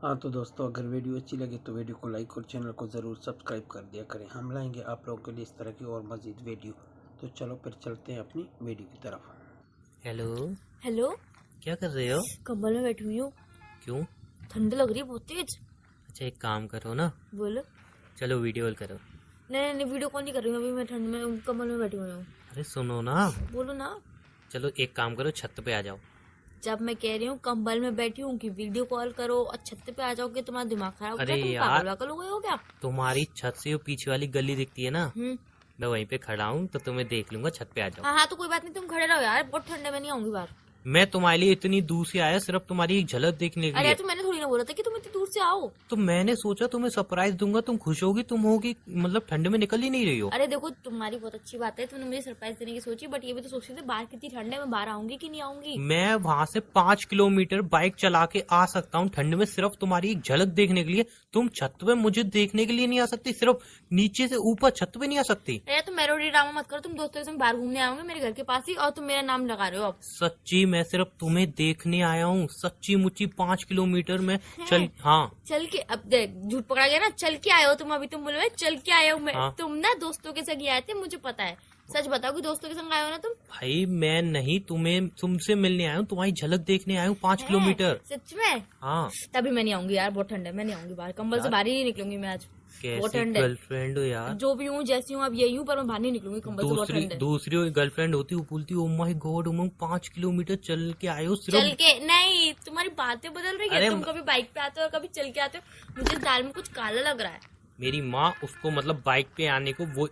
हाँ तो दोस्तों, अगर वीडियो अच्छी लगे तो वीडियो को लाइक और चैनल को ज़रूर सब्सक्राइब कर दिया करें। हम लाएंगे आप लोगों के लिए इस तरह की और मज़ीद वीडियो। तो चलो फिर चलते हैं अपनी वीडियो की तरफ। हेलो हेलो, क्या कर रहे हो? कंबल में बैठी हुई हूँ। क्यों? ठंड लग रही है बहुत तेज। अच्छा एक काम करो ना, बोलो। चलो वीडियो कॉल करो। नहीं, वीडियो कॉल नहीं कर रही हूँ, अभी मैं ठंड में कंबल में बैठी हुई हूँ। अरे सुनो ना, बोलो ना। चलो एक काम करो, छत पे आ जाओ। जब मैं कह रही हूँ कंबल में बैठी हूँ कि वीडियो कॉल करो और छत पे आ जाओगे, तुम्हारा दिमाग खराब हो अरे गया? तुम यार, पागल वागल हो गए हो क्या? तुम्हारी छत से वो पीछे वाली गली दिखती है ना, मैं वहीं पे खड़ा हूँ तो तुम्हें देख लूंगा। छत पे आ जाओ। हाँ, तो कोई बात नहीं, तुम खड़े रहो यार, बहुत ठंड है, मैं नहीं आऊंगी बाहर। मैं तुम्हारे लिए इतनी दूर से आया सिर्फ तुम्हारी एक झलक देखने के अरे लिए। तो मैंने थोड़ी ना बोला था कि तुम इतनी दूर से आओ। तो मैंने सोचा तुम्हें सरप्राइज दूंगा, तुम खुश होगी। तुम होगी मतलब ठंड में निकल ही नहीं रही हो। अरे देखो, तुम्हारी बहुत अच्छी बात है, तुमने मुझे सरप्राइज देने की सोची, बट ये भी तो सोच रहे थे बाहर कितनी ठंड है, मैं बाहर आऊंगी कि नहीं आऊंगी। मैं वहां से 5 किलोमीटर बाइक चला के आ सकता हूँ ठंड में, सिर्फ तुम्हारी एक झलक देखने के लिए। तुम छत पे मुझे देखने के लिए नहीं आ सकती, सिर्फ नीचे से ऊपर छत पे नहीं आ सकती। अरे तुम मेलोडी ड्रामा मत करो, तुम दोस्तों के संग बाहर घूमने आओगे मेरे घर के पास ही, और तुम मेरा नाम लगा रहे हो अब। सच्ची मैं सिर्फ तुम्हें देखने आया हूँ, सच्ची मुच्ची 5 किलोमीटर में चल। हाँ चल के, अब देख झूठ पकड़ा गया ना, चल के आए हो तुम। अभी तुम बोले मैं चल के आए हो, मैं हाँ। तुम ना दोस्तों के संग ही आए थे, मुझे पता है। सच बताओ कि दोस्तों के संग आए हो ना तुम? भाई मैं नहीं, तुम्हें तुमसे मिलने आया हूँ, तुम्हारी झलक देखने आया हूँ 5 किलोमीटर। सच में? हाँ तभी मैं नहीं आऊंगी यार, बहुत ठंड है, मैं नहीं आऊंगी बाहर, कंबल से बाहर ही नहीं निकलूंगी मैं आज। बहुत कैसी ठंड है। गर्लफ्रेंड हो यार। जो भी हूँ जैसी हूँ अब यही हूँ, पर मैं बाहर नहीं निकलूंगी, कंबल से बहुत ठंड है। दूसरी गर्लफ्रेंड होती वो बोलती oh my God Umang 5 kilometre चल के आए हो चल सिर्फ। के नहीं, तुम्हारी बातें बदल रही है। अरे तुम कभी बाइक पे आते हो और कभी चल के आते हो, मुझे दाल में कुछ काला लग रहा है। मेरी माँ उसको मतलब बाइक पे आने को वो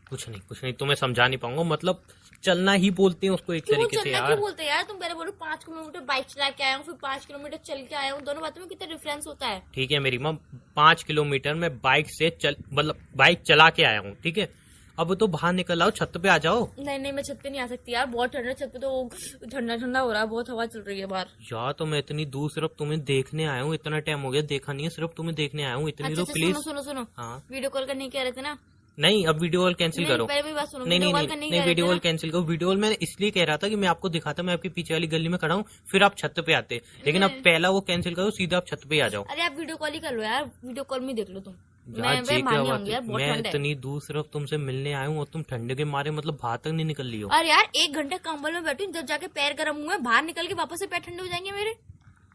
कुछ नहीं तुम्हें समझा नहीं पाऊंगा, मतलब चलना ही बोलते हैं उसको एक क्यों तरीके से चलना यार। क्यों बोलते हैं यार? तुम पहले बोलो 5 किलोमीटर बाइक चला के आया हूँ, फिर 5 किलोमीटर चल के आया हूँ, दोनों बातों में कितना डिफरेंस होता है? ठीक है मेरी माँ, 5 किलोमीटर में बाइक से चल मतलब बाइक चला के आया हूँ, ठीक है। अब तो बाहर निकल आओ, छत पे आ जाओ। नहीं, मैं छत पे नहीं आ सकती यार, बहुत ठंड है, छत पे तो ठंडा ठंडा हो रहा है, बहुत हवा चल रही है बाहर। यार तो मैं इतनी दूर सिर्फ तुम्हें देखने आया हूँ, इतना टाइम हो गया देखा नहीं है, सिर्फ तुम्हें देखने आया हूँ इतनी अच्छा, तो प्लीज। सुनो। हाँ वीडियो कॉल करने कह रहे थे ना? नहीं, अब वीडियो कॉल कैंसिल करो। पहले मेरी बात सुनो, नहीं वीडियो कॉल करने नहीं, वीडियो कॉल कैंसिल करो। वीडियो कॉल मैं इसलिए कह रहा था कि मैं आपको दिखाता, मैं आपके पीछे वाली गली में खड़ा हूँ, फिर आप छत पे आते, लेकिन अब पहला वो कैंसिल करो, सीधा आप छत पे आ जाओ। अरे आप वीडियो कॉल ही कर लो यार, वीडियो कॉल में देख लो तुम। यार मैं जी बाहर क्या नहीं बात आऊंगी यार, है, बहुत मैं ठंड है। इतनी दूर सिर्फ तुमसे मिलने आया हूँ और तुम ठंड के मारे मतलब बाहर तक नहीं निकल रही हो। अरे यार 1 घंटे कंबल में बैठी हूँ, जब जाके पैर गर्म हुए, बाहर निकल के वापस से पैर ठंडे हो जाएंगे मेरे।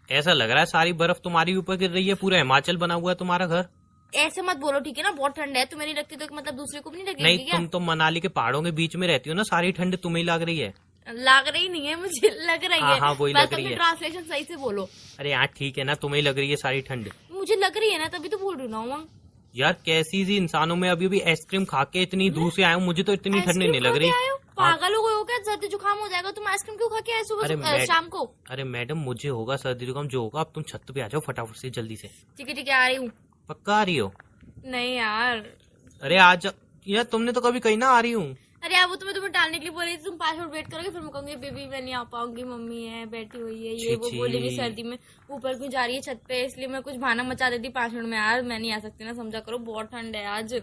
ऐसा लग रहा है सारी बर्फ तुम्हारी ऊपर गिर रही है, पूरा हिमाचल बना हुआ है तुम्हारा घर। ऐसे मत बोलो ठीक है ना, बहुत ठंड है, तुम्हें नहीं लगती तो मतलब दूसरे को भी नहीं लगेगी नहीं, क्या? तुम तो मनाली के पहाड़ों के बीच में रहती हो ना, सारी ठंड तुम्हें ही लग रही है। लग रही नहीं है, मुझे लग रही है। हाँ वही लग रही है। ट्रांसलेशन सही से बोलो। अरे यार ठीक है ना, तुम्हें ही लग रही है सारी ठंड। मुझे लग रही है ना, तभी तो बोल रही हूँ ना। यार कैसी सी इंसानों में अभी आइसक्रीम खा के इतनी दूर से आया हूँ, मुझे तो इतनी ठंड नहीं लग रही। पागल हो गए हो क्या? सर्दी जुकाम हो जाएगा, तुम आइसक्रीम क्यों खा के आए सुबह शाम को? अरे मैडम मुझे होगा सर्दी जुकाम, जो होगा अब तुम छत पे आ जाओ फटाफट से जल्दी से। ठीक है आ रही हूँ। पक्का आ रही हो? नहीं यार। अरे आज यार तुमने तो कभी कहीं ना आ रही हूँ। अरे यार वो तो मैं तुम्हें टालने के लिए बोल रही थी, तुम 5 मिनट वेट करोगे, फिर मैं कहूंगी बेबी मैं नहीं आ पाऊंगी, मम्मी है बैठी हुई है, ये वो बोलेगी सर्दी में ऊपर क्यों जा रही है छत पे, इसलिए मैं कुछ बहाना मचा देती 5 मिनट में। यार मैं नहीं आ सकती ना, समझा करो, बहुत ठंड है आज।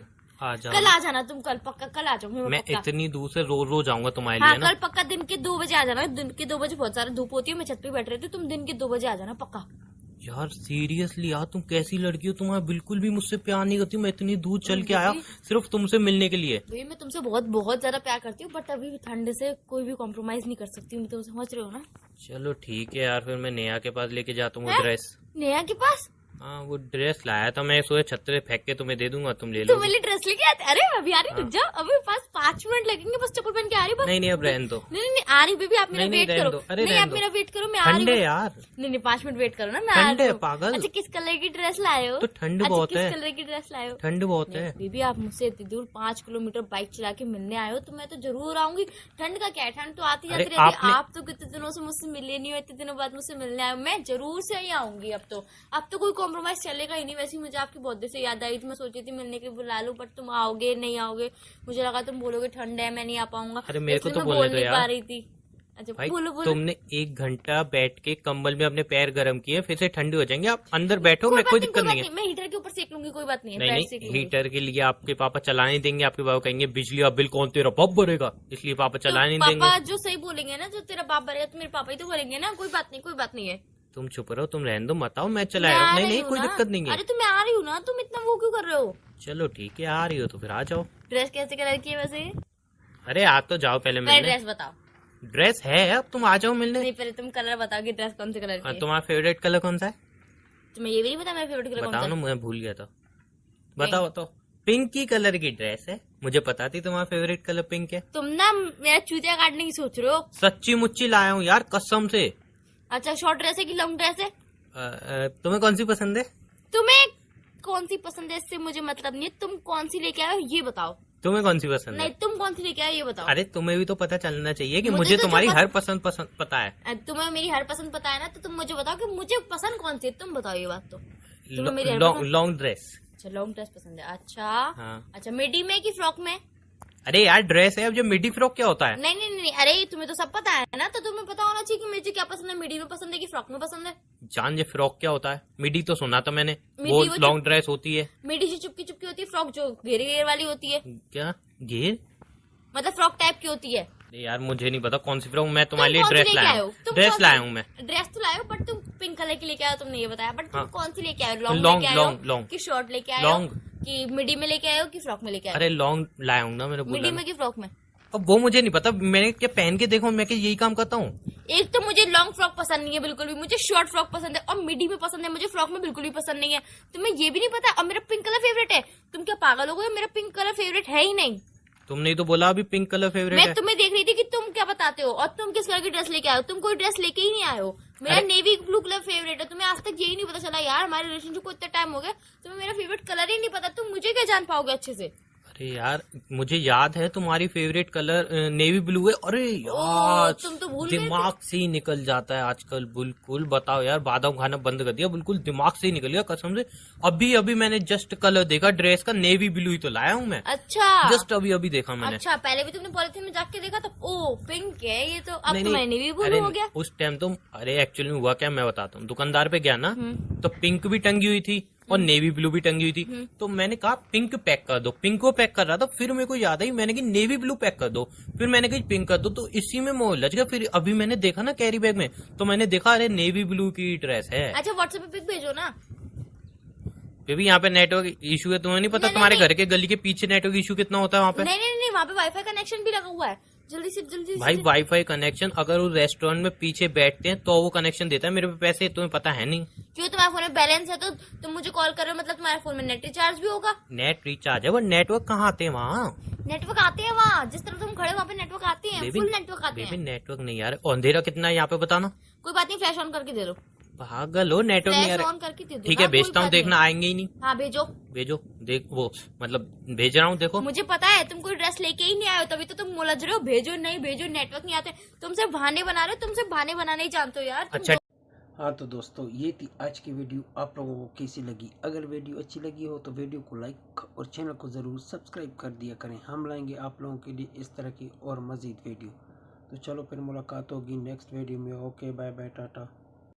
आ जाओ, कल आ जाना तुम, कल पक्का कल आ जाओ। मैं इतनी दूर से रोज आऊंगा तुम्हारे हाँ, लिए ना। कल पक्का दिन के 2 बजे आ जाना। दिन के 2 बजे बहुत सारा धूप होती है, मैं छत पे बैठ रही थी, तुम दिन के 2 बजे आ जाना पक्का। यार सीरियसली यार, तुम कैसी लड़की हो, तुम्हारा बिल्कुल भी मुझसे प्यार नहीं करती। मैं इतनी दूर चल के आया सिर्फ तुमसे मिलने के लिए। भाई मैं तुमसे बहुत बहुत ज्यादा प्यार करती हूँ, बट अभी ठंड से कोई भी कॉम्प्रोमाइज नहीं कर सकती हूँ, तुम समझ रहे हो ना? चलो ठीक है यार, फिर मैं नेहा के पास लेके जाता हूँ ड्रेस। नेहा के पास? हाँ वो ड्रेस लाया था मैं, सोचा छत पे फेंक के तुम्हें दे दूंगा, तुम ले लो। तुम मेरी ड्रेस लेके आते? अरे अभी आ रही, रुक जाओ, अभी पास 5 मिनट लगेंगे, बस चप्पल पहन के आ रही बस। नहीं अब रहने दो। नहीं आ रही बेबी, आप मेरा वेट करो। नहीं आप मेरा वेट करो, मैं आ रही हूँ यार। नहीं 5 मिनट वेट करो ना, मैं आ रही हूँ। पागल। अच्छा किस कलर की ड्रेस लाए हो? तो ठंड बहुत है। किस कलर की ड्रेस लाए हो? ठंड बहुत है बेबी, आप मुझसे इतनी दूर 5 किलोमीटर बाइक चला के मिलने आए हो, तो मैं तो जरूर आऊंगी। ठंड का क्या है, ठंड तो आती जाती रहती है। आप तो कितने दिनों से मुझसे मिले नहीं हो, इतने दिनों बाद मुझसे मिलने आए हो, मैं जरूर से ही आऊंगी। अब तो कोई कॉम्प्रोमाइज चलेगा ही नहीं। वैसे मुझे आपकी बहुत देर से याद आई थी, मैं सोची थी मिलने के लिए बुला लूं, बट तुम आओगे नहीं आओगे, मुझे लगा तुम बोलोगे ठंड है मैं नहीं आ पाऊंगा। अरे मेरे को तो बोल नहीं पा रही थी। अच्छा भाई बोलो। तुमने 1 घंटा बैठ के कंबल में अपने पैर गर्म किए, फिर से ठंडी हो जाएंगे। आप अंदर बैठो, मैं कोई दिक्कत नहीं है। मैं हीटर के ऊपर सेक लूंगी, कोई बात नहीं है। नहीं हीटर के लिए आपके पापा चलाने देंगे, आपके पापा कहेंगे बिजली का बिल कौन तेरा बाप भरेगा, इसलिए पापा चलाने नहीं देंगे। पापा जो सही बोलेंगे ना, जो तेरा बाप भरेगा तो मेरे पापा ही तो भरेंगे ना, कोई बात नहीं है। तुम चुप रहो, तुम रहने दो, मत आओ, मैं मैं चला आ रहा हूँ। नहीं रही नहीं हूँ कोई ना। दिक्कत नहीं है। अरे तो मैं आ रही हूँ ना, तुम इतना वो क्यों कर रहे हो? चलो ठीक है, आ रही हो तो फिर आ जाओ। ड्रेस कैसे कलर की है वैसे? अरे आ तो जाओ पहले पहले मिलने। ड्रेस बताओ। ड्रेस है, अब तुम आ जाओ मिलने। नहीं, पहले तुम कलर बताओ कि ड्रेस कौन से कलर की है। तुम्हारा फेवरेट कलर कौन सा है? तुम्हें ये भी नहीं पता मेरा फेवरेट कलर कौन सा बताओ है? ना, मैं भूल गया था। बताओ बताओ। पिंक की कलर की ड्रेस है, मुझे पता थी तुम्हारा फेवरेट कलर पिंक है। तुम ना मेरा चूतिया काटने की सोच रहे हो। सच्ची मुच्ची लाया हूँ यार, कसम से। अच्छा, शॉर्ट ड्रेस है कि लॉन्ग ड्रेस है? तुम्हें कौन सी पसंद है? तुम्हें कौन सी पसंद है इससे मुझे मतलब नहीं है। तुम कौन सी लेके आए हो ये बताओ। तुम्हें कौन सी पसंद नहीं, है? तुम कौन सी लेके आए हो ये बताओ। अरे तुम्हें भी तो पता चलना चाहिए कि मुझे मुझे तो तुम्हारी जो हर पसंद पता है। तुम्हें मेरी हर पसंद पता है ना, तो तुम मुझे बताओ कि मुझे पसंद कौन सी है। तुम बताओ ये बात तो। तुम्हें मेरी हर पसंद। Long dress. अच्छा, लॉन्ग ड्रेस पसंद है। अच्छा हाँ। अच्छा, मिडी में कि फ्रॉक में? अरे यार ड्रेस है, अब जो मिडी फ्रॉक क्या होता है? नहीं नहीं नहीं, अरे तुम्हें तो सब पता है ना, तो तुम्हें पता होना चाहिए कि मुझे क्या पसंद है। मिडी में पसंद है कि फ्रॉक में पसंद है? जान जे फ्रॉक क्या होता है? मिडी तो सुना था मैंने, मिडी वो वो लॉन्ग ड्रेस होती है। मिडी से चुपकी चुपकी होती है, फ्रॉक जो घेरे घेरे वाली होती है, क्या घेर? मतलब फ्रॉक टाइप की होती है। अरे यार मुझे नहीं पता कौन सी फ्रॉक। मैं तुम्हारे तुम लिए कौन सी ड्रेस लेके लाया आए हो? हूँ, तुम ड्रेस कौन सी- लाया हूँ मैं। ड्रेस तो लाए हो, बट तुम पिंक कलर की लेके आए हो, तुमने ये बताया। बट तुम हाँ। कौन सी लेके आए हो? लॉन्ग, लॉन्ग लेके आए लॉन्ग, हो लॉन्ग। कि शॉर्ट लेके आए हो लॉन्ग। कि मिडी में लेके आए हो कि फ्रॉक में लेके आए अरे लॉन्ग लाया हूँ ना, मेरे हो? बोला मिडी ना। में कि फ्रॉक में? अब वो मुझे नहीं पता, मैंने क्या पहन के देखो, मैं क्या यही काम करता हूँ? एक तो मुझे लॉन्ग फ्रॉक पसंद नहीं है बिल्कुल भी, मुझे शॉर्ट फ्रॉक पसंद है, और मिडी में पसंद है, मुझे फ्रॉक में बिल्कुल भी पसंद नहीं है। तुम्हें ये भी नहीं पता और मेरा पिंक कलर फेवरेट है। तुम क्या पागल हो गए? मेरा पिंक कलर फेवरेट है ही नहीं। तुमने ही तो बोला अभी पिंक कलर फेवरेट मैं है। तुम्हें देख रही थी कि तुम क्या बताते हो, और तुम किस कलर की ड्रेस लेके आए हो। तुम कोई ड्रेस लेके ही नहीं आए हो। मेरा अरे- नेवी ब्लू कलर फेवरेट है। तुम्हें आज तक यही नहीं पता चला यार, हमारे रिलेशनशिप को इतना टाइम हो गया, तुम्हें मेरा फेवरेट कलर ही नहीं पता। तुम मुझे क्या जान पाओगे अच्छे से? अरे यार मुझे याद है तुम्हारी फेवरेट कलर नेवी ब्लू है। अरे यार तुम तो भूल गए थे। दिमाग से ही निकल जाता है आजकल बिल्कुल। बताओ यार, बादाम खाना बंद कर दिया, बिल्कुल दिमाग से ही निकल गया कसम से। अभी अभी मैंने जस्ट कलर देखा ड्रेस का, नेवी ब्लू ही तो लाया हूँ मैं। अच्छा जस्ट अभी अभी देखा मैंने। अच्छा, पहले भी तुमने पॉलिथीन में जाके देखा तो ओ पिंक है ये तो, अब नहीं, तो नहीं, मैंने भी अरे ब्लू हो गया। उस टाइम तो, अरे एक्चुअली में हुआ क्या मैं बताता हूँ। दुकानदार पे गया ना, तो पिंक भी टंगी हुई थी और नेवी ब्लू भी टंगी हुई थी। तो मैंने कहा पिंक पैक कर दो, पिंक को पैक कर रहा था, फिर मेरे को याद आई मैंने कहा नेवी ब्लू पैक कर दो, फिर मैंने कहा पिंक कर दो, तो इसी में मोह लग गया। फिर अभी मैंने देखा ना कैरी बैग में, तो मैंने देखा अरे नेवी ब्लू की ड्रेस है। अच्छा, व्हाट्सएप पे पिक भेजो ना। फिर भी यहाँ पे नेटवर्क इशू है, तुम्हें नहीं पता? नहीं, तुम्हारे नहीं। घर के गली के पीछे नेटवर्क इशू कितना होता है वहाँ पे? नहीं नहीं नहीं, वहाँ पे वाईफाई कनेक्शन भी लगा हुआ है। जल्दी से जल्दी भाई से। वाईफाई कनेक्शन अगर वो रेस्टोरेंट में पीछे बैठते हैं तो वो कनेक्शन देता है। मेरे पे पैसे तुम्हें पता है नहीं। क्यों, तुम्हारे फोन में बैलेंस है तो तुम मुझे कॉल कर रहे हो, मतलब तुम्हारे फोन में नेट रिचार्ज भी होगा। नेट रिचार्ज है, वो नेटवर्क कहाँ आते हैं वहाँ? नेटवर्क आते हैं वहाँ, जिस तरफ तुम खड़े हो वहाँ पे नेटवर्क आते हैं, बेबी, फुल नेटवर्क आते बेबी हैं। नेटवर्क नहीं यार। अंधेरा कितना है यहाँ पे बताना? कोई बात नहीं, फ्लैश ऑन करके दे दो। पागल हो, नेटवर्क नहीं आ फ्लैश रहा। ऑन करके दे दो। ठीक है हाँ, कोई भेजता हूँ, बात देखना नहीं। आएंगे ही नहीं। हाँ भेजो। भेजो, देख वो मतलब भेज रहा हूँ, देखो। मुझे पता है तुम कोई ड्रेस लेके ही नहीं आए हो, तभी तो तुम उलझ रहे हो। भेजो नहीं भेजो, नेटवर्क नहीं आते। तुम सिर्फ बहाने बना रहे हो, तुम सिर्फ बहाने बनाने ही जानते हो यार। अच्छा हाँ तो दोस्तों, ये थी आज की वीडियो। आप लोगों को कैसी लगी? अगर वीडियो अच्छी लगी हो तो वीडियो को लाइक और चैनल को ज़रूर सब्सक्राइब कर दिया करें। हम लाएंगे आप लोगों के लिए इस तरह की और मज़ीद वीडियो। तो चलो फिर मुलाकात होगी नेक्स्ट वीडियो में। Okay, bye bye, Tata.